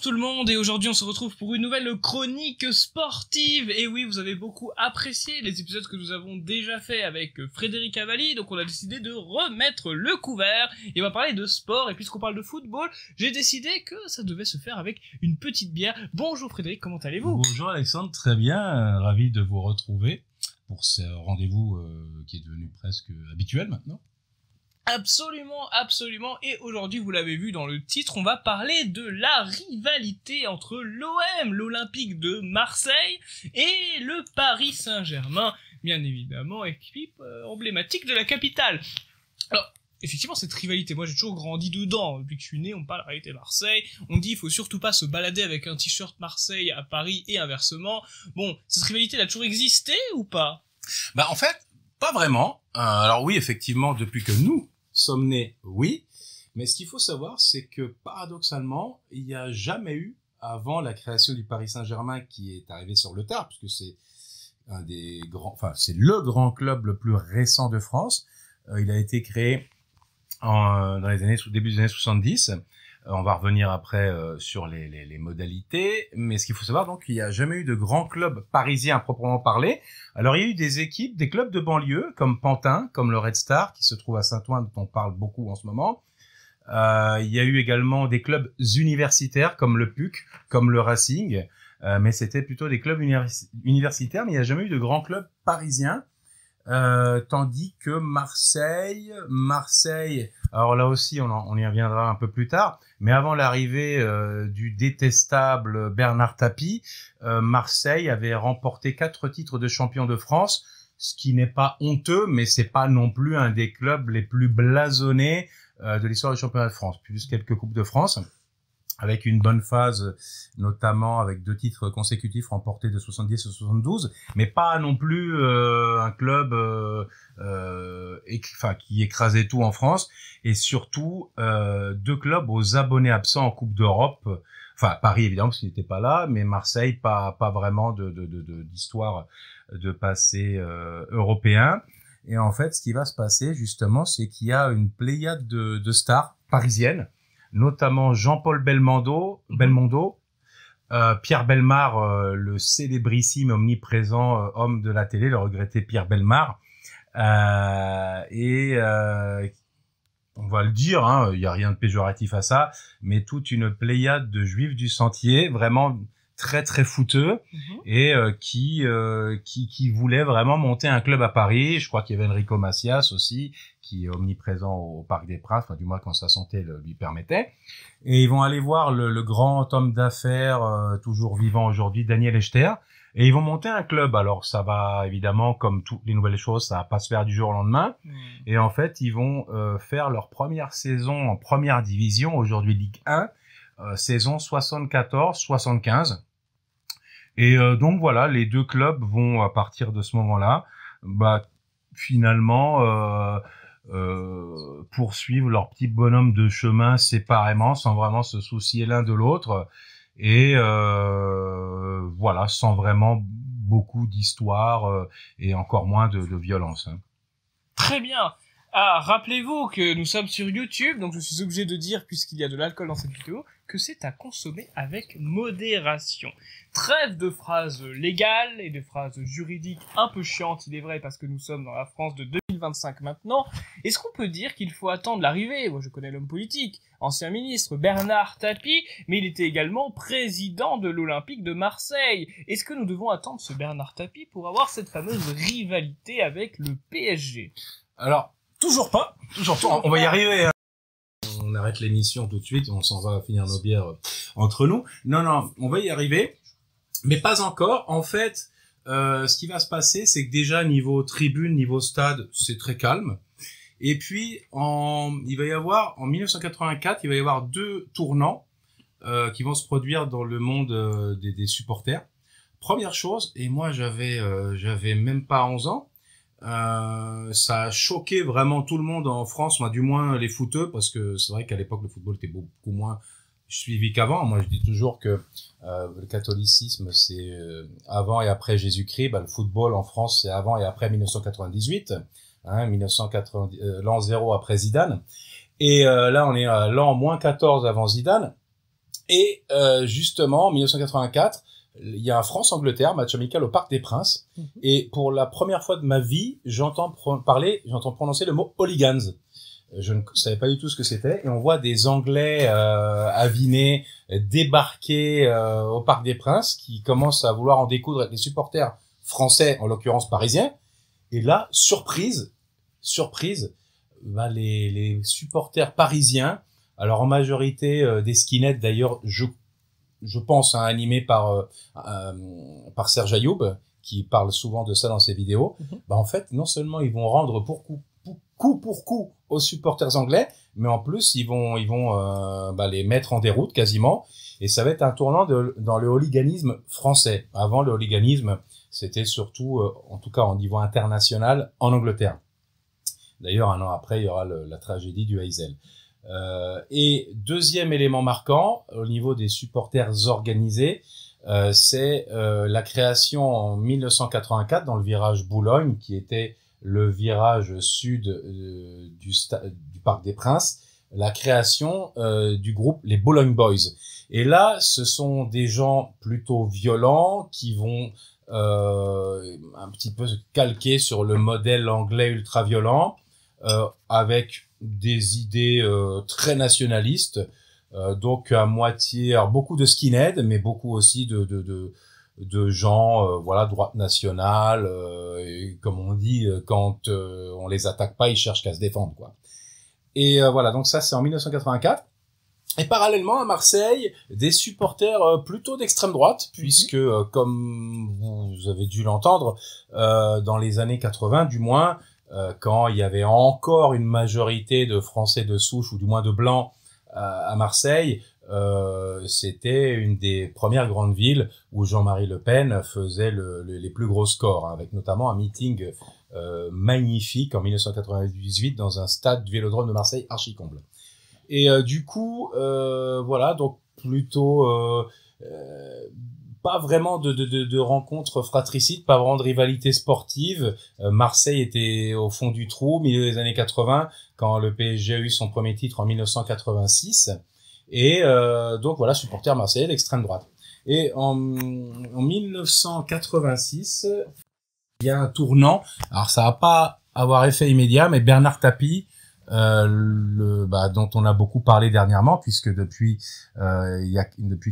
Bonjour tout le monde, et aujourd'hui on se retrouve pour une nouvelle chronique sportive. Et oui, vous avez beaucoup apprécié les épisodes que nous avons déjà fait avec Frédéric Cavalli, donc on a décidé de remettre le couvert et on va parler de sport. Et puisqu'on parle de football, j'ai décidé que ça devait se faire avec une petite bière. Bonjour Frédéric, comment allez-vous? Bonjour Alexandre, très bien, ravi de vous retrouver pour ce rendez-vous qui est devenu presque habituel maintenant. Absolument, absolument. Et aujourd'hui, vous l'avez vu dans le titre, on va parler de la rivalité entre l'OM, l'Olympique de Marseille, et le Paris Saint-Germain, bien évidemment, équipe emblématique de la capitale. Alors, effectivement, cette rivalité, moi j'ai toujours grandi dedans. Depuis que je suis né, on parle de la rivalité Marseille. On dit il faut surtout pas se balader avec un t-shirt Marseille à Paris et inversement. Bon, cette rivalité elle a toujours existé ou pas? Bah en fait, pas vraiment. Alors oui, effectivement, depuis que nous sommes nés, oui. Mais ce qu'il faut savoir, c'est que paradoxalement, il n'y a jamais eu, avant la création du Paris Saint-Germain qui est arrivé sur le tard, puisque c'est un des grands, enfin c'est le grand club le plus récent de France. Il a été créé dans les années, début des années 70. On va revenir après sur les modalités, mais ce qu'il faut savoir donc, il n'y a jamais eu de grand club parisien à proprement parler. Alors il y a eu des équipes, des clubs de banlieue comme Pantin, comme le Red Star qui se trouve à Saint-Ouen dont on parle beaucoup en ce moment. Il y a eu également des clubs universitaires comme le PUC, comme le Racing, mais c'était plutôt des clubs universitaires, mais il n'y a jamais eu de grand club parisien. Tandis que Marseille, alors là aussi on y reviendra un peu plus tard, mais avant l'arrivée du détestable Bernard Tapie, Marseille avait remporté 4 titres de champion de France, ce qui n'est pas honteux, mais c'est pas non plus un des clubs les plus blasonnés de l'histoire du championnat de France, plus quelques coupes de France, avec une bonne phase, notamment avec 2 titres consécutifs remportés de 70 et 72, mais pas non plus un club qui écrasait tout en France, et surtout 2 clubs aux abonnés absents en Coupe d'Europe, enfin Paris évidemment parce qu'il n'était pas là, mais Marseille pas vraiment d'histoire de passé européen. Et en fait, ce qui va se passer justement, c'est qu'il y a une pléiade de stars parisiennes, notamment Jean-Paul Belmondo, Pierre Bellemare, le célébrissime, omniprésent homme de la télé, le regretté Pierre Bellemare, on va le dire, il y a rien de péjoratif à ça, mais toute une pléiade de juifs du sentier, vraiment très très fouteux, et qui voulait vraiment monter un club à Paris. Je crois qu'il y avait Enrico Macias aussi, qui est omniprésent au Parc des Princes, enfin du moins quand sa santé lui permettait. Et ils vont aller voir le grand homme d'affaires, toujours vivant aujourd'hui, Daniel Echter, et ils vont monter un club. Alors ça va évidemment, comme toutes les nouvelles choses, ça va pas se faire du jour au lendemain. Et en fait, ils vont faire leur première saison en première division, aujourd'hui Ligue 1, saison 74-75. Et donc voilà, les 2 clubs vont, à partir de ce moment-là, finalement poursuivre leur petit bonhomme de chemin séparément, sans vraiment se soucier l'un de l'autre, et voilà, sans vraiment beaucoup d'histoire et encore moins de violence. Très bien. Ah, rappelez-vous que nous sommes sur YouTube, donc je suis obligé de dire, puisqu'il y a de l'alcool dans cette vidéo, que c'est à consommer avec modération. Trêve de phrases légales et de phrases juridiques un peu chiantes, il est vrai, parce que nous sommes dans la France de 2025 maintenant. Est-ce qu'on peut dire qu'il faut attendre l'arrivée? Moi je connais l'homme politique, ancien ministre, Bernard Tapie, mais il était également président de l'Olympique de Marseille. Est-ce que nous devons attendre ce Bernard Tapie pour avoir cette fameuse rivalité avec le PSG? Alors, toujours pas. On va y arriver. On arrête l'émission tout de suite, on s'en va finir nos bières entre nous. Non, on va y arriver, mais pas encore. En fait, ce qui va se passer, c'est que déjà niveau tribune, niveau stade, c'est très calme. Et puis, il va y avoir, en 1984, il va y avoir 2 tournants qui vont se produire dans le monde des supporters. Première chose, et moi j'avais même pas 11 ans, ça a choqué vraiment tout le monde en France, moi du moins les footeux, parce que c'est vrai qu'à l'époque le football était beaucoup moins suivi qu'avant. Moi je dis toujours que le catholicisme c'est avant et après Jésus-Christ, le football en France c'est avant et après 1998, 1990, l'an 0 après Zidane, et là on est à l'an -14 avant Zidane. Et justement, en 1984, il y a un France-Angleterre, match amical au Parc des Princes. Et pour la première fois de ma vie, j'entends prononcer le mot hooligans. Je ne savais pas du tout ce que c'était. Et on voit des Anglais avinés débarquer au Parc des Princes, qui commencent à vouloir en découdre avec les supporters français, en l'occurrence parisiens. Et là, surprise, bah les supporters parisiens, alors en majorité des skinheads d'ailleurs, je pense, hein, animés par Serge Ayoub, qui parle souvent de ça dans ses vidéos. Bah en fait, non seulement ils vont rendre coup pour coup aux supporters anglais, mais en plus ils vont les mettre en déroute quasiment. Et ça va être un tournant dans le hooliganisme français. Avant, le hooliganisme, c'était surtout, en tout cas au niveau international, en Angleterre. D'ailleurs, un an après, il y aura la tragédie du Heysel. Et deuxième élément marquant, au niveau des supporters organisés, c'est la création en 1984 dans le virage Boulogne, qui était le virage sud du Parc des Princes, la création du groupe les Boulogne Boys. Et là, ce sont des gens plutôt violents qui vont un petit peu se calquer sur le modèle anglais ultra-violent, avec des idées très nationalistes, donc à moitié, alors beaucoup de skinheads, mais beaucoup aussi de gens, voilà, droite nationale, et comme on dit, quand on les attaque pas, ils cherchent qu'à se défendre, quoi. Et voilà, donc ça c'est en 1984. Et parallèlement à Marseille, des supporters plutôt d'extrême droite, puisque comme vous avez dû l'entendre, dans les années 80 du moins, quand il y avait encore une majorité de Français de souche, ou du moins de Blancs à Marseille, c'était une des premières grandes villes où Jean-Marie Le Pen faisait les plus gros scores, hein, avec notamment un meeting magnifique en 1998 dans un stade du Vélodrome de Marseille archi-comble. Et du coup, voilà, donc plutôt pas vraiment de rencontres fratricides, pas vraiment de rivalité sportive. Marseille était au fond du trou, milieu des années 80, quand le PSG a eu son premier titre en 1986. Et donc voilà, supporter marseillais d'extrême droite. Et en 1986, il y a un tournant. Alors ça va pas avoir effet immédiat, mais Bernard Tapie, dont on a beaucoup parlé dernièrement, puisque depuis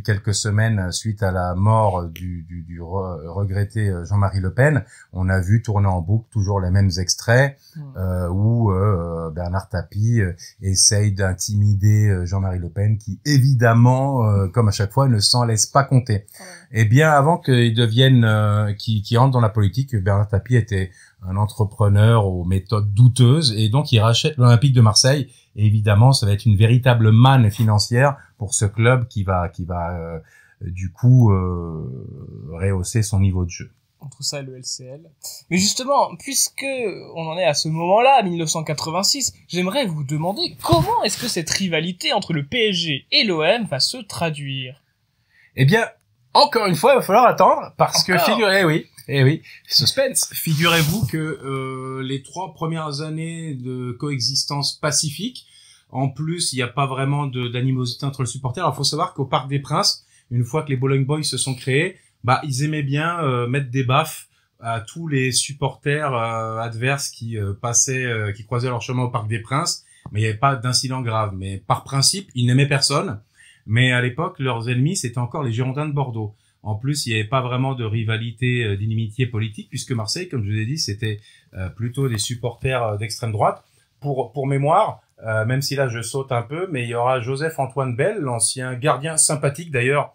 quelques semaines, suite à la mort du regretté Jean-Marie Le Pen, on a vu tourner en boucle toujours les mêmes extraits où Bernard Tapie essaye d'intimider Jean-Marie Le Pen, qui évidemment, comme à chaque fois, ne s'en laisse pas compter. Et bien avant qu'il devienne, qu'il rentre dans la politique, Bernard Tapie était un entrepreneur aux méthodes douteuses, et donc il rachète l'Olympique de Marseille. Et évidemment, ça va être une véritable manne financière pour ce club qui va du coup rehausser son niveau de jeu. Entre ça et le LCL. Mais justement, puisque on en est à ce moment-là, 1986, j'aimerais vous demander comment est-ce que cette rivalité entre le PSG et l'OM va se traduire? Eh bien, encore une fois, il va falloir attendre, parce que oui, suspense. Figurez-vous que les 3 premières années de coexistence pacifique, en plus, il n'y a pas vraiment d'animosité entre les supporters. Alors, il faut savoir qu'au Parc des Princes, une fois que les Boulogne Boys se sont créés, bah, ils aimaient bien mettre des baffes à tous les supporters adverses qui passaient, qui croisaient leur chemin au Parc des Princes, mais il n'y avait pas d'incident grave. Mais par principe, ils n'aimaient personne. Mais à l'époque, leurs ennemis, c'était encore les Girondins de Bordeaux. En plus, il n'y avait pas vraiment de rivalité, d'inimitié politique, puisque Marseille, comme je vous ai dit, c'était plutôt des supporters d'extrême droite. Pour mémoire, même si là je saute un peu, mais il y aura Joseph-Antoine Bell, l'ancien gardien sympathique d'ailleurs,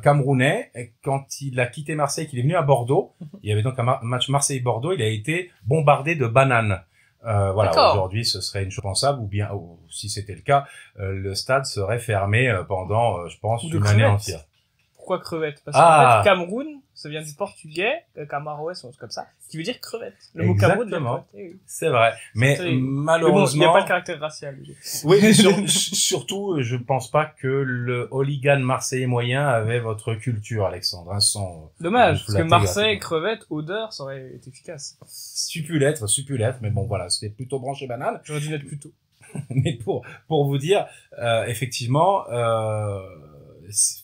camerounais. Et quand il a quitté Marseille, qu'il est venu à Bordeaux, il y avait donc un match Marseille-Bordeaux, il a été bombardé de bananes. Voilà, aujourd'hui ce serait impensable, ou bien, si c'était le cas, le stade serait fermé pendant, je pense, une année entière. Pourquoi crevette? Parce qu'en fait, Cameroun, ça vient du portugais, Camaroès, ou comme ça, qui veut dire crevette. Le mot Cameroun, c'est vrai. Mais malheureusement, il n'y a pas le caractère racial. Oui, mais surtout, je pense pas que le hooligan marseillais moyen avait votre culture, Alexandre. Hein, dommage, parce que Marseille, crevette, odeur, ça aurait été efficace. Supulêtre, mais bon, voilà, c'était plutôt branché banane. J'aurais dû l'être plus tôt. Mais pour vous dire, effectivement,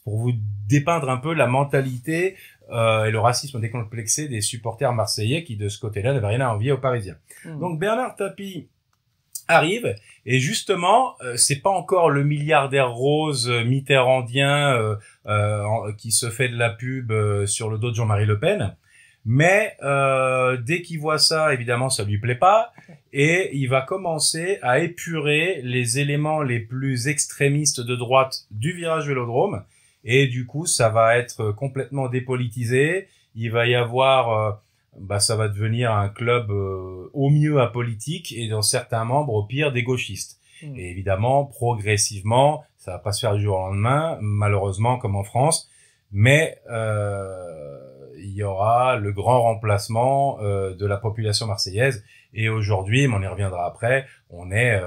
pour vous dépeindre un peu la mentalité et le racisme décomplexé des supporters marseillais qui, de ce côté-là, n'avaient rien à envier aux Parisiens. Donc Bernard Tapie arrive, et justement, c'est pas encore le milliardaire rose mitterrandien qui se fait de la pub sur le dos de Jean-Marie Le Pen, mais dès qu'il voit ça, évidemment, ça lui plaît pas, et il va commencer à épurer les éléments les plus extrémistes de droite du virage Vélodrome, et du coup, ça va être complètement dépolitisé. Il va y avoir ça va devenir un club au mieux apolitique et dans certains membres au pire des gauchistes. Et évidemment, progressivement, ça va pas se faire du jour au lendemain, malheureusement comme en France, mais il y aura le grand remplacement de la population marseillaise. Et aujourd'hui, mais on y reviendra après, on est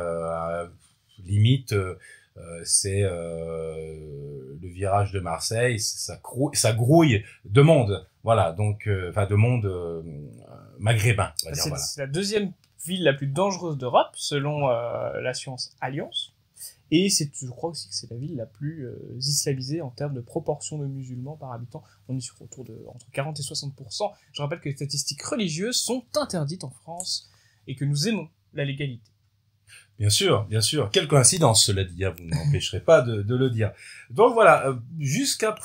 limite, c'est le virage de Marseille, ça grouille de monde. Voilà, donc, de monde maghrébin, on va dire, voilà. C'est la deuxième ville la plus dangereuse d'Europe, selon la science Alliance. Et je crois aussi que c'est la ville la plus islamisée en termes de proportion de musulmans par habitant. On est sur autour de entre 40 et 60%. Je rappelle que les statistiques religieuses sont interdites en France et que nous aimons la légalité. Bien sûr, bien sûr. Quelle coïncidence, cela dit, vous ne m'empêcherez pas de le dire. Donc voilà, jusqu'à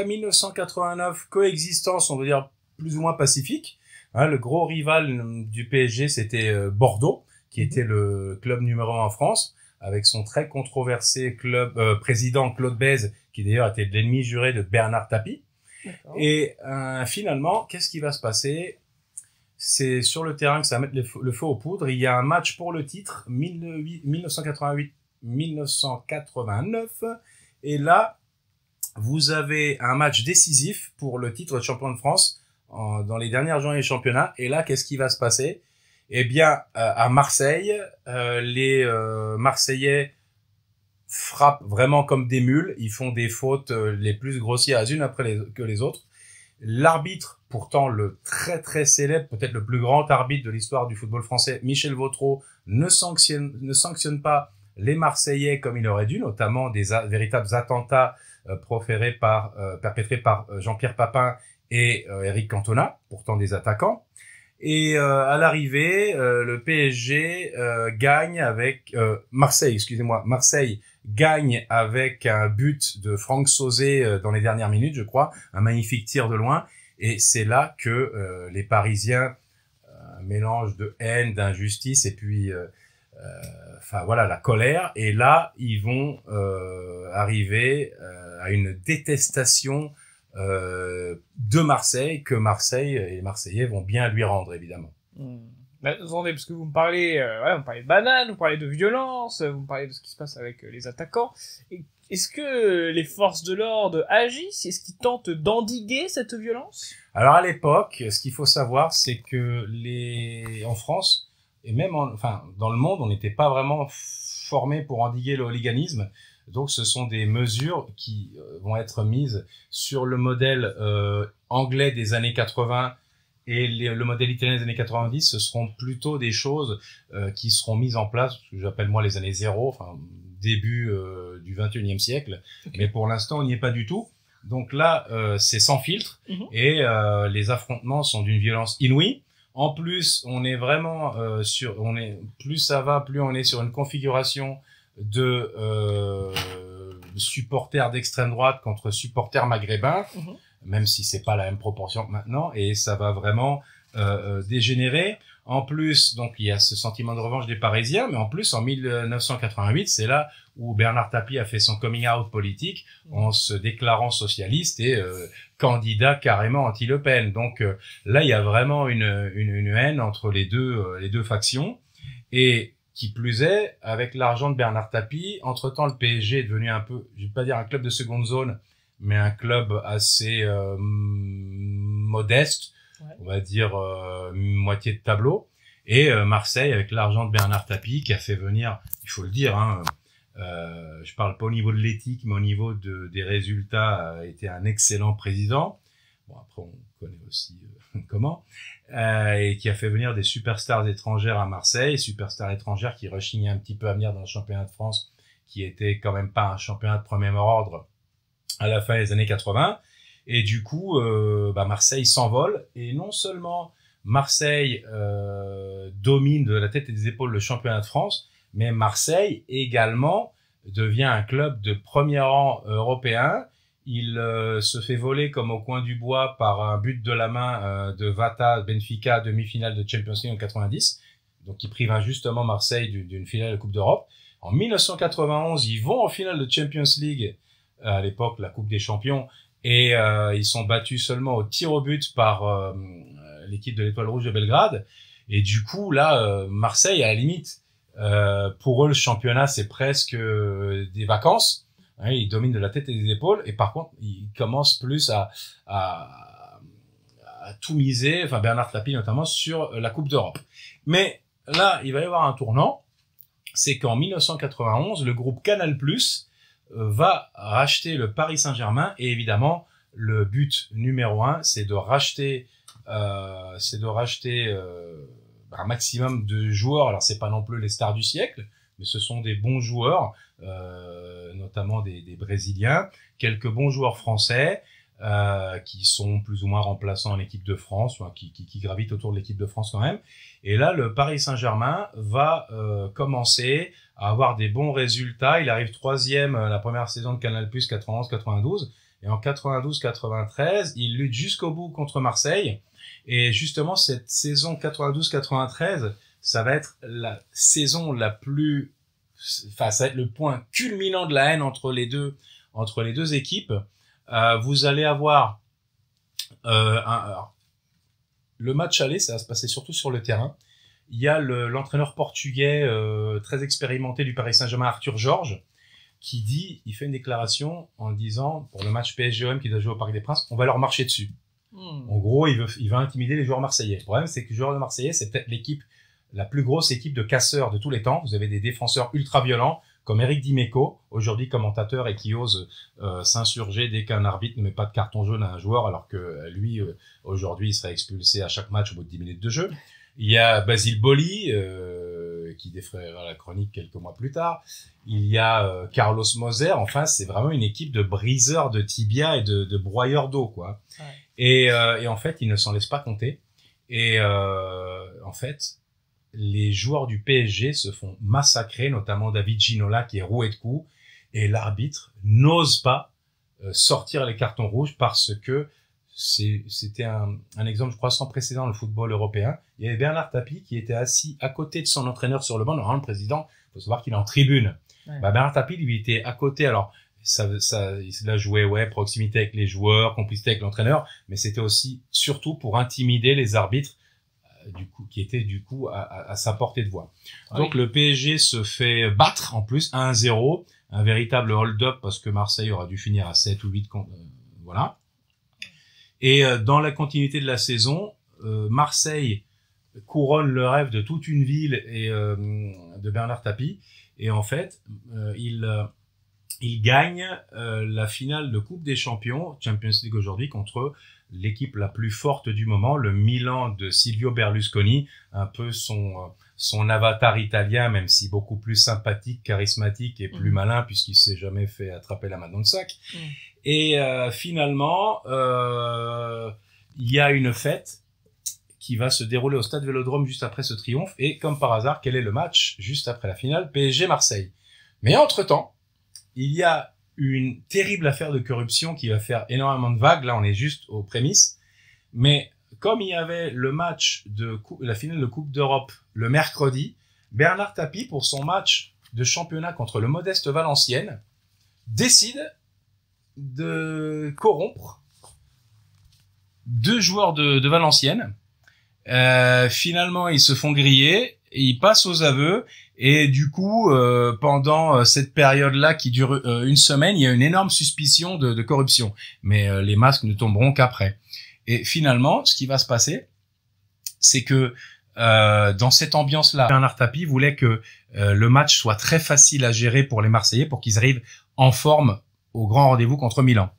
1989, coexistence, on va dire, plus ou moins pacifique. Le gros rival du PSG, c'était Bordeaux, qui était le club numéro 1 en France, avec son très controversé président Claude Bèze, qui d'ailleurs était l'ennemi juré de Bernard Tapie. D'accord. Et finalement, qu'est-ce qui va se passer ? C'est sur le terrain que ça va mettre le feu aux poudres. Il y a un match pour le titre, 1988-1989. Et là, vous avez un match décisif pour le titre de champion de France dans les dernières journées du championnat. Et là, qu'est-ce qui va se passer ? Eh bien, à Marseille, les Marseillais frappent vraiment comme des mules. Ils font des fautes les plus grossières les unes après que les autres. L'arbitre, pourtant le très très célèbre, peut-être le plus grand arbitre de l'histoire du football français, Michel Vautreau, ne sanctionne pas les Marseillais comme il aurait dû, notamment des véritables attentats perpétrés par Jean-Pierre Papin et Eric Cantona, pourtant des attaquants. Et à l'arrivée, le PSG gagne avec Marseille gagne avec un but de Franck Sauzé dans les dernières minutes, je crois, un magnifique tir de loin. Et c'est là que les Parisiens, un mélange de haine, d'injustice et puis, la colère. Et là, ils vont arriver à une détestation de Marseille, que Marseille et les Marseillais vont bien lui rendre, évidemment. Attendez, parce que vous me parlez, vous parlez de bananes, vous parlez de violence, vous me parlez de ce qui se passe avec les attaquants. Est-ce que les forces de l'ordre agissent? Est-ce qu'ils tentent d'endiguer cette violence? Alors à l'époque, ce qu'il faut savoir, c'est que en France, et même dans le monde, on n'était pas vraiment formés pour endiguer le hooliganisme. Donc ce sont des mesures qui vont être mises sur le modèle anglais des années 80 et le modèle italien des années 90. Ce seront plutôt des choses qui seront mises en place, ce que j'appelle moi les années zéro, début du 21e siècle. Okay. Mais pour l'instant, on n'y est pas du tout. Donc là, c'est sans filtre et les affrontements sont d'une violence inouïe. En plus, on est vraiment plus ça va, plus on est sur une configuration de supporters d'extrême droite contre supporters maghrébins, même si c'est pas la même proportion que maintenant, et ça va vraiment dégénérer. En plus, donc il y a ce sentiment de revanche des Parisiens, mais en plus en 1988, c'est là où Bernard Tapie a fait son coming out politique en se déclarant socialiste et candidat carrément anti-Le Pen. Donc là, il y a vraiment une haine entre les deux factions. Et qui plus est, avec l'argent de Bernard Tapie, entre-temps le PSG est devenu un peu, je vais pas dire un club de seconde zone, mais un club assez modeste. Ouais. On va dire moitié de tableau, et Marseille avec l'argent de Bernard Tapie qui a fait venir, il faut le dire, je parle pas au niveau de l'éthique mais au niveau des résultats, a été un excellent président. Bon, après on connaît aussi comment, et qui a fait venir des superstars étrangères à Marseille, superstars étrangères qui rechignaient un petit peu à venir dans le championnat de France, qui était quand même pas un championnat de premier ordre à la fin des années 80. Et du coup, Marseille s'envole. Et non seulement Marseille domine de la tête et des épaules le championnat de France, mais Marseille également devient un club de premier rang européen. Il se fait voler comme au coin du bois par un but de la main de Vata Benfica, demi-finale de Champions League en 90. Donc, qui prive injustement Marseille d'une finale de Coupe d'Europe. En 1991, ils vont en finale de Champions League, à l'époque la Coupe des Champions, et ils sont battus seulement au tir au but par l'équipe de l'Étoile Rouge de Belgrade. Et du coup, là, Marseille, à la limite, pour eux, le championnat, c'est presque des vacances. Hein, ils dominent de la tête et des épaules. Et par contre, ils commencent plus à tout miser, enfin Bernard Tapie notamment, sur la Coupe d'Europe. Mais là, il va y avoir un tournant. C'est qu'en 1991, le groupe Canal+ va racheter le Paris Saint-Germain. Et évidemment, le but numéro 1, c'est de racheter un maximum de joueurs. Alors, c'est pas non plus les stars du siècle, mais ce sont des bons joueurs, notamment des Brésiliens, quelques bons joueurs français, qui sont plus ou moins remplaçants en équipe de France, enfin, qui gravitent autour de l'équipe de France quand même. Et là, le Paris Saint-Germain va commencer à avoir des bons résultats. Il arrive 3e la première saison de Canal+, 91-92. Et en 92-93, il lutte jusqu'au bout contre Marseille. Et justement, cette saison 92-93, ça va être la saison la plus... Enfin, ça va être le point culminant de la haine entre les deux équipes. Vous allez avoir le match aller, ça va se passer surtout sur le terrain. Il y a l'entraîneur portugais très expérimenté du Paris Saint-Germain, Arthur Jorge, il fait une déclaration en disant, pour le match PSG-OM qui doit jouer au Parc des Princes, on va leur marcher dessus. En gros, il va intimider les joueurs marseillais. Le problème, c'est que les joueurs de Marseillais, c'est peut-être la plus grosse équipe de casseurs de tous les temps. Vous avez des défenseurs ultra violents, comme Eric Dimeco, aujourd'hui commentateur et qui ose s'insurger dès qu'un arbitre ne met pas de carton jaune à un joueur, alors que lui, aujourd'hui, il serait expulsé à chaque match au bout de 10 minutes de jeu. Il y a Basile Boli, qui défraiera la chronique quelques mois plus tard. Il y a Carlos Moser. Enfin, c'est vraiment une équipe de briseurs de tibia et de broyeurs d'eau, quoi. Ouais. Et en fait, ils ne s'en laissent pas compter. Et en fait, les joueurs du PSG se font massacrer, notamment David Ginola qui est roué de coups, et l'arbitre n'ose pas sortir les cartons rouges parce que c'était un exemple, je crois, sans précédent dans le football européen. Il y avait Bernard Tapie qui était assis à côté de son entraîneur sur le banc. Normalement, le président, il faut savoir qu'il est en tribune. Ouais. Bernard Tapie, lui, était à côté. Alors, il a joué, proximité avec les joueurs, complicité avec l'entraîneur, mais c'était aussi, surtout pour intimider les arbitres, qui étaient à sa portée de voix. Donc, le PSG se fait battre, en plus, 1-0. Un véritable hold-up parce que Marseille aura dû finir à 7 ou 8 voilà. Et dans la continuité de la saison, Marseille couronne le rêve de toute une ville et de Bernard Tapie. Et en fait, il gagne la finale de Coupe des Champions, Champions League aujourd'hui, contre l'équipe la plus forte du moment, le Milan de Silvio Berlusconi, un peu son avatar italien, même si beaucoup plus sympathique, charismatique et plus malin, puisqu'il s'est jamais fait attraper la main dans le sac. Et finalement, il y a une fête qui va se dérouler au Stade Vélodrome juste après ce triomphe. Et comme par hasard, quel est le match juste après la finale? PSG-Marseille. Mais entre-temps, il y a une terrible affaire de corruption qui va faire énormément de vagues. Là, on est juste aux prémices. Mais comme il y avait le match la finale de Coupe d'Europe le mercredi, Bernard Tapie, pour son match de championnat contre le modeste Valenciennes, décide de corrompre 2 joueurs de Valenciennes. Finalement, ils se font griller, et ils passent aux aveux, et du coup, pendant cette période-là qui dure une semaine, il y a une énorme suspicion de corruption. Mais les masques ne tomberont qu'après. Et finalement, ce qui va se passer, c'est que dans cette ambiance-là, Bernard Tapie voulait que le match soit très facile à gérer pour les Marseillais, pour qu'ils arrivent en forme au grand rendez-vous contre Milan.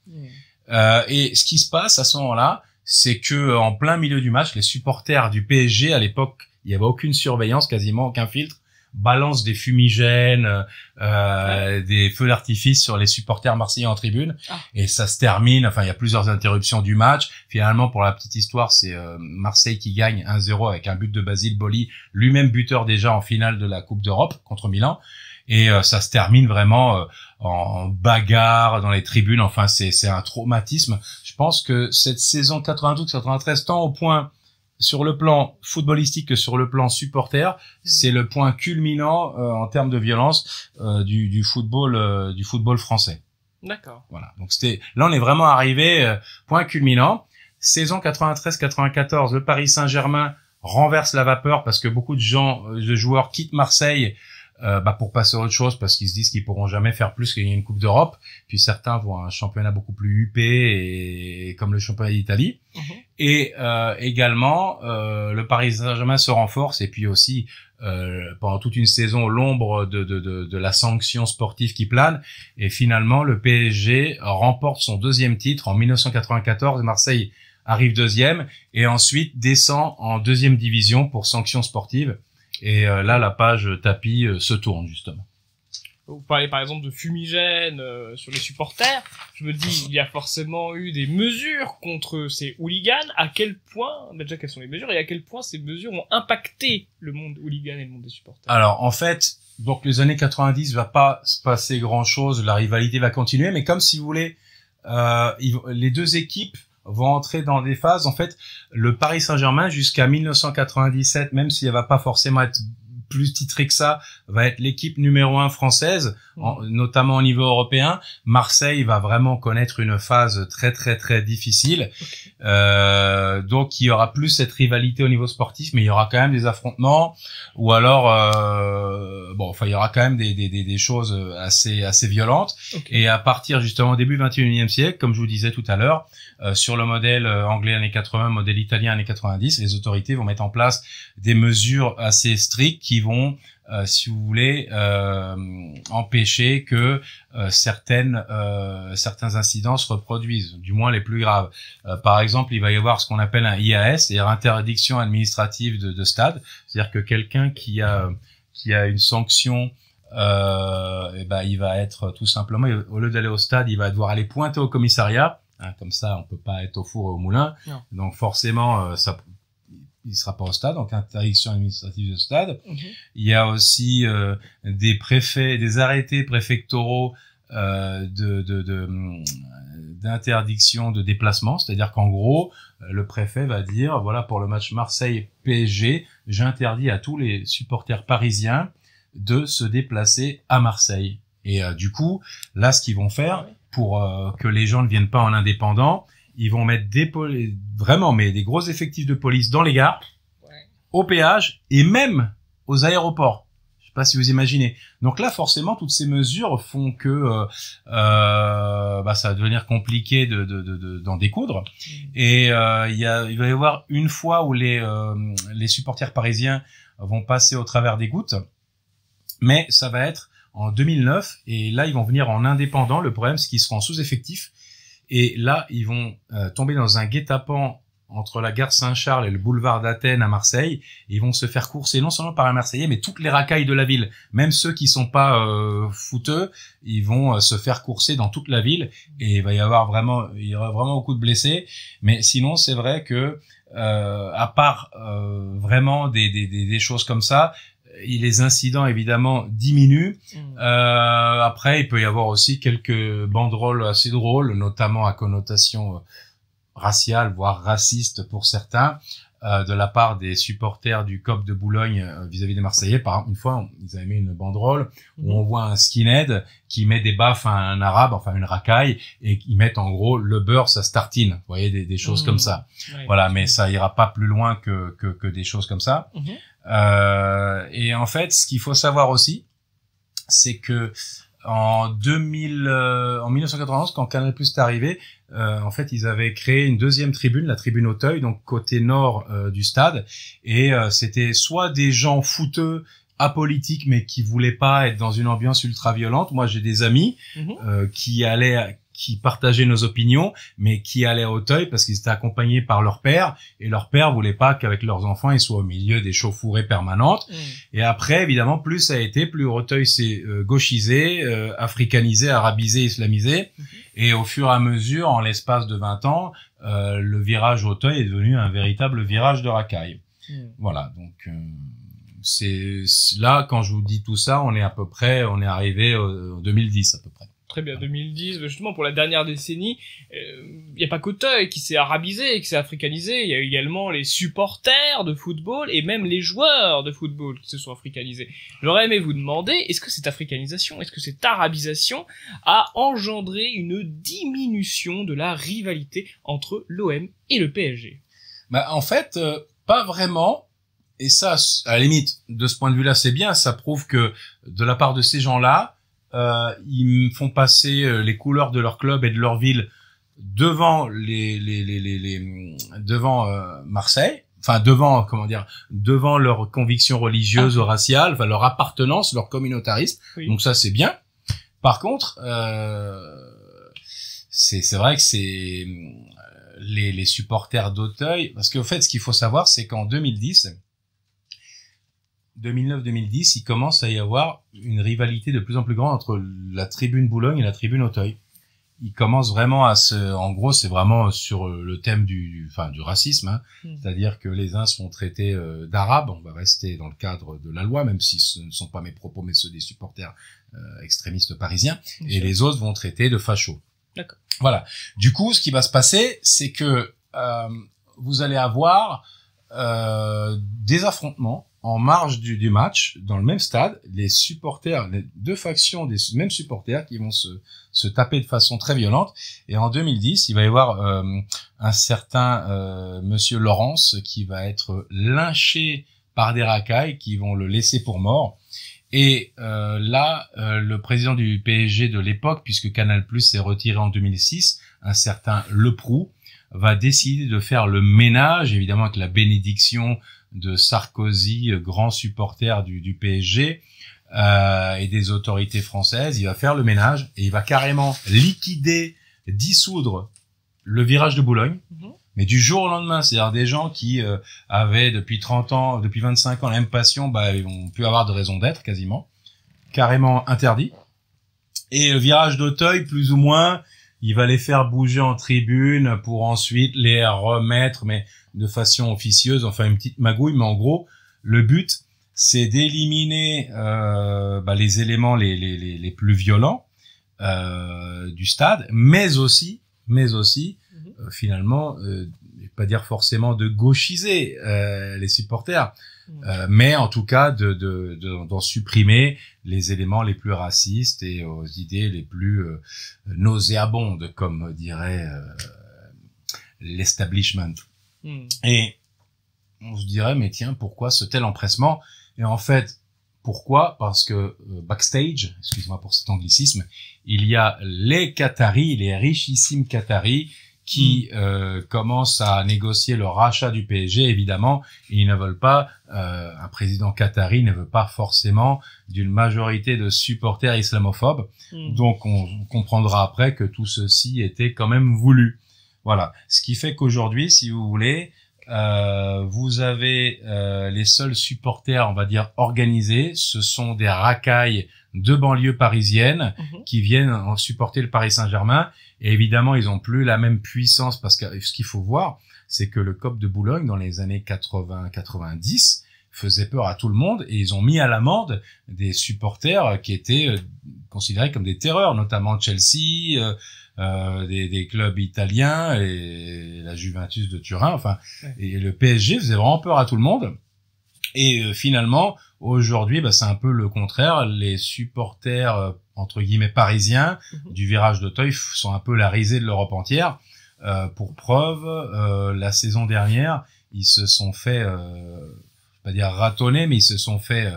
Et ce qui se passe à ce moment-là, c'est que en plein milieu du match, les supporters du PSG, à l'époque, il n'y avait aucune surveillance, quasiment aucun filtre, balance des fumigènes, des feux d'artifice sur les supporters marseillais en tribune. Et ça se termine, enfin il y a plusieurs interruptions du match. Finalement, pour la petite histoire, c'est Marseille qui gagne 1-0 avec un but de Basile Boli, lui-même buteur déjà en finale de la Coupe d'Europe contre Milan. Et ça se termine vraiment en bagarre dans les tribunes. Enfin, c'est un traumatisme. Je pense que cette saison 92-93, tant au point sur le plan footballistique que sur le plan supporter, c'est le point culminant en termes de violence du football français. D'accord. Voilà. Donc là on est vraiment arrivé point culminant. Saison 93-94, le Paris Saint-Germain renverse la vapeur parce que beaucoup de joueurs quittent Marseille pour passer à autre chose parce qu'ils se disent qu'ils pourront jamais faire plus qu'il y a une Coupe d'Europe. Puis certains vont à un championnat beaucoup plus huppé et comme le championnat d'Italie. Et également le Paris Saint-Germain se renforce et puis aussi pendant toute une saison l'ombre de la sanction sportive qui plane et finalement le PSG remporte son deuxième titre en 1994. Marseille arrive deuxième et ensuite descend en deuxième division pour sanction sportive. Et là, la page tapis se tourne, justement. Vous parlez par exemple de fumigènes sur les supporters. Je me dis, il y a forcément eu des mesures contre ces hooligans. À quel point, déjà quelles sont les mesures et à quel point ces mesures ont impacté le monde hooligan et le monde des supporters? Alors, en fait, donc les années 90 va pas se passer grand-chose. La rivalité va continuer, mais comme si vous voulez, les deux équipes vont entrer dans des phases. En fait, le Paris Saint-Germain, jusqu'à 1997, même s'il va pas forcément être plus titré que ça, va être l'équipe numéro 1 française, notamment au niveau européen. Marseille va vraiment connaître une phase très très très difficile. Donc il y aura plus cette rivalité au niveau sportif, mais il y aura quand même des affrontements, ou alors il y aura quand même des choses assez violentes. Et à partir justement début 21e siècle, comme je vous disais tout à l'heure, sur le modèle anglais années 80, modèle italien années 90, les autorités vont mettre en place des mesures assez strictes qui vont, si vous voulez, empêcher que certains incidents se reproduisent, du moins les plus graves. Par exemple, il va y avoir ce qu'on appelle un IAS, c'est-à-dire interdiction administrative de stade, c'est-à-dire que quelqu'un qui a une sanction, il va être tout simplement, au lieu d'aller au stade, il va devoir aller pointer au commissariat. Comme ça, on peut pas être au four et au moulin. Non. Donc forcément, il sera pas au stade, donc interdiction administrative de stade. Il y a aussi des arrêtés préfectoraux d'interdiction de déplacement, c'est-à-dire qu'en gros, le préfet va dire, voilà, pour le match Marseille-PSG, j'interdis à tous les supporters parisiens de se déplacer à Marseille. Et du coup, là, ce qu'ils vont faire, pour que les gens ne viennent pas en indépendant, ils vont mettre des gros effectifs de police dans les gares, au péage et même aux aéroports. Je sais pas si vous imaginez. Donc là, forcément, toutes ces mesures font que ça va devenir compliqué d'en découdre. Et il va y avoir une fois où les supporters parisiens vont passer au travers des gouttes, mais ça va être en 2009, et là ils vont venir en indépendant. Le problème c'est qu'ils seront en sous-effectif, et là ils vont tomber dans un guet-apens entre la gare Saint-Charles et le boulevard d'Athènes à Marseille. Et ils vont se faire courser non seulement par un Marseillais, mais toutes les racailles de la ville, même ceux qui sont pas fouteux, ils vont se faire courser dans toute la ville, et il y aura vraiment beaucoup de blessés. Mais sinon c'est vrai que à part vraiment des choses comme ça, les incidents évidemment diminuent. Après, il peut y avoir aussi quelques banderoles assez drôles, notamment à connotation raciale, voire raciste pour certains, de la part des supporters du COP de Boulogne vis-à-vis des Marseillais. Par exemple, une fois, ils avaient mis une banderole où on voit un skinhead qui met des baffes à un arabe, enfin une racaille, et ils mettent en gros le beurre, ça se tartine. Vous voyez, des choses comme ça. Voilà, mais ça ira pas plus loin que des choses comme ça. Et en fait, ce qu'il faut savoir aussi, c'est que en 1991, quand Canal+ est arrivé, en fait, ils avaient créé une deuxième tribune, la tribune Auteuil, donc côté nord du stade, et c'était soit des gens fouteux, apolitiques, mais qui voulaient pas être dans une ambiance ultra violente. Moi, j'ai des amis qui allaient qui partageaient nos opinions, mais qui allaient à Auteuil parce qu'ils étaient accompagnés par leur père, et leur père voulait pas qu'avec leurs enfants, ils soient au milieu des chauffourées permanentes. Et après, évidemment, plus ça a été, plus Auteuil s'est gauchisé, africanisé, arabisé, islamisé. Et au fur et à mesure, en l'espace de 20 ans, le virage Auteuil est devenu un véritable virage de racaille. Voilà, donc c'est là, quand je vous dis tout ça, on est arrivé en 2010 à peu près. Très bien, 2010, justement, pour la dernière décennie, il n'y a pas qu'Auteuil qui s'est arabisé, qui s'est africanisé, il y a également les supporters de football et même les joueurs de football qui se sont africanisés. J'aurais aimé vous demander, est-ce que cette africanisation, est-ce que cette arabisation a engendré une diminution de la rivalité entre l'OM et le PSG? Bah, en fait, pas vraiment. Et ça, à la limite, de ce point de vue-là, c'est bien. Ça prouve que, de la part de ces gens-là, ils me font passer les couleurs de leur club et de leur ville devant devant Marseille, enfin devant leurs convictions religieuses ou raciales, enfin leur appartenance, leur communautarisme. Oui. Donc ça, c'est bien. Par contre, c'est vrai que c'est les supporters d'Auteuil, parce qu'au fait, ce qu'il faut savoir, c'est qu'en 2009-2010, il commence à y avoir une rivalité de plus en plus grande entre la tribune Boulogne et la tribune Auteuil. Il commence vraiment en gros, c'est vraiment sur le thème du racisme, hein. C'est-à-dire que les uns sont traités d'arabes, on va rester dans le cadre de la loi, même si ce ne sont pas mes propos, mais ceux des supporters extrémistes parisiens, et les autres vont traiter de fachos. D'accord. Voilà. Du coup, ce qui va se passer, c'est que vous allez avoir des affrontements en marge du match, dans le même stade, les supporters, les deux factions des mêmes supporters qui vont se taper de façon très violente. Et en 2010, il va y avoir un certain monsieur Laurence qui va être lynché par des racailles qui vont le laisser pour mort. Et là, le président du PSG de l'époque, puisque Canal+ s'est retiré en 2006, un certain Leproux, va décider de faire le ménage, évidemment avec la bénédiction de Sarkozy, grand supporter du PSG, et des autorités françaises. Il va faire le ménage et il va carrément dissoudre le virage de Boulogne, mais du jour au lendemain. C'est-à-dire des gens qui avaient depuis 30 ans, depuis 25 ans la même passion, bah, ils vont plus avoir de raison d'être quasiment, carrément interdit. Et le virage d'Auteuil, plus ou moins, il va les faire bouger en tribune pour ensuite les remettre, mais de façon officieuse, enfin une petite magouille. Mais en gros, le but, c'est d'éliminer les éléments les plus violents du stade, mais aussi finalement, pas dire forcément de gauchiser les supporters, mais en tout cas d'en supprimer les éléments les plus racistes et aux idées les plus nauséabondes, comme dirait l'establishment. Et on se dirait, mais tiens, pourquoi ce tel empressement? Et en fait, pourquoi? Parce que backstage, excuse-moi pour cet anglicisme, il y a les Qataris, les richissimes Qataris, qui commencent à négocier le rachat du PSG, évidemment. Et ils ne veulent pas, un président qatari ne veut pas forcément d'une majorité de supporters islamophobes. Donc on comprendra après que tout ceci était quand même voulu. Voilà. Ce qui fait qu'aujourd'hui, si vous voulez, vous avez les seuls supporters, on va dire, organisés, ce sont des racailles de banlieue parisienne qui viennent supporter le Paris Saint-Germain. Et évidemment, ils ont plus la même puissance, parce que ce qu'il faut voir, c'est que le COP de Boulogne, dans les années 80-90, faisait peur à tout le monde, et ils ont mis à l'amende des supporters qui étaient considérés comme des terreurs, notamment Chelsea, des clubs italiens et la Juventus de Turin, enfin, et le PSG faisait vraiment peur à tout le monde. Et finalement, aujourd'hui, c'est un peu le contraire. Les supporters, entre guillemets, parisiens du virage d'Auteuil sont un peu la risée de l'Europe entière. Pour preuve, la saison dernière, ils se sont fait, pas dire ratonner, mais ils se sont fait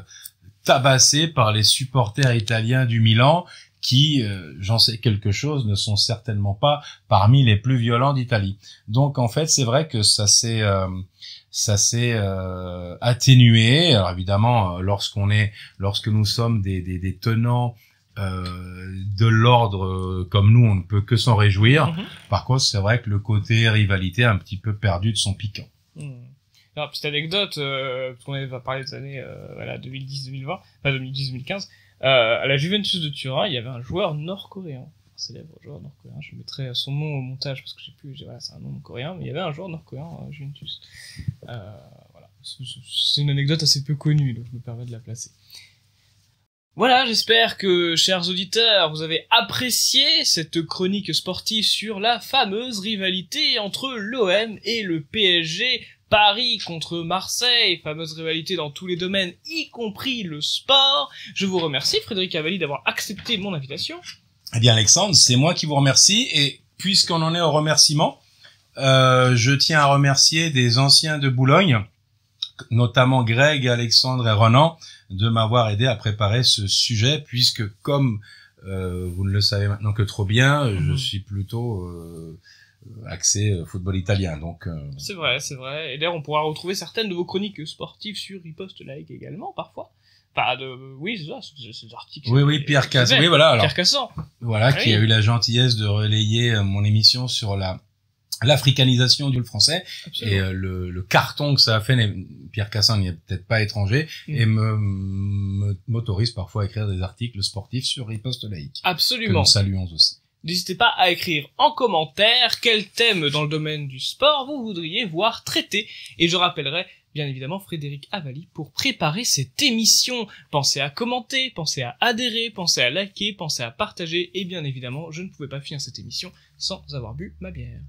tabasser par les supporters italiens du Milan, qui, j'en sais quelque chose, ne sont certainement pas parmi les plus violents d'Italie. Donc en fait, c'est vrai que ça s'est atténué. Alors évidemment, lorsque nous sommes des tenants de l'ordre comme nous, on ne peut que s'en réjouir. Par contre, c'est vrai que le côté rivalité a un petit peu perdu de son piquant. Alors, petite anecdote, parce qu'on avait parlé des années 2010-2020, enfin 2010-2015, à la Juventus de Turin, il y avait un joueur nord-coréen, un célèbre joueur nord-coréen, je mettrai son nom au montage parce que voilà, c'est un nom coréen, mais il y avait un joueur nord-coréen à Juventus. Voilà, c'est une anecdote assez peu connue, donc je me permets de la placer. Voilà, j'espère que, chers auditeurs, vous avez apprécié cette chronique sportive sur la fameuse rivalité entre l'OM et le PSG, Paris contre Marseille, fameuse rivalité dans tous les domaines, y compris le sport. Je vous remercie, Frédéric Avalli, d'avoir accepté mon invitation. Eh bien, Alexandre, c'est moi qui vous remercie, et puisqu'on en est au remerciement, je tiens à remercier des anciens de Boulogne, notamment Greg, Alexandre et Renan, de m'avoir aidé à préparer ce sujet, puisque comme vous ne le savez maintenant que trop bien, je suis plutôt axé football italien. Donc c'est vrai. Et d'ailleurs, on pourra retrouver certaines de vos chroniques sportives sur Riposte Like également, parfois. Enfin, oui, c'est ça, c'est des articles. Oui, Pierre Cassan. Oui, voilà. Pierre Cassan. Voilà, qui a eu la gentillesse de relayer mon émission sur l'africanisation du français. Absolument. Et le carton que ça a fait, Pierre Cassan n'y est peut-être pas étranger, et m'autorise parfois à écrire des articles sportifs sur Riposte Laïque. Absolument. Que nous saluons aussi. N'hésitez pas à écrire en commentaire quel thème dans le domaine du sport vous voudriez voir traité, et je rappellerai bien évidemment Frédéric Avalli pour préparer cette émission. Pensez à commenter, pensez à adhérer, pensez à liker, pensez à partager, et bien évidemment, je ne pouvais pas finir cette émission sans avoir bu ma bière.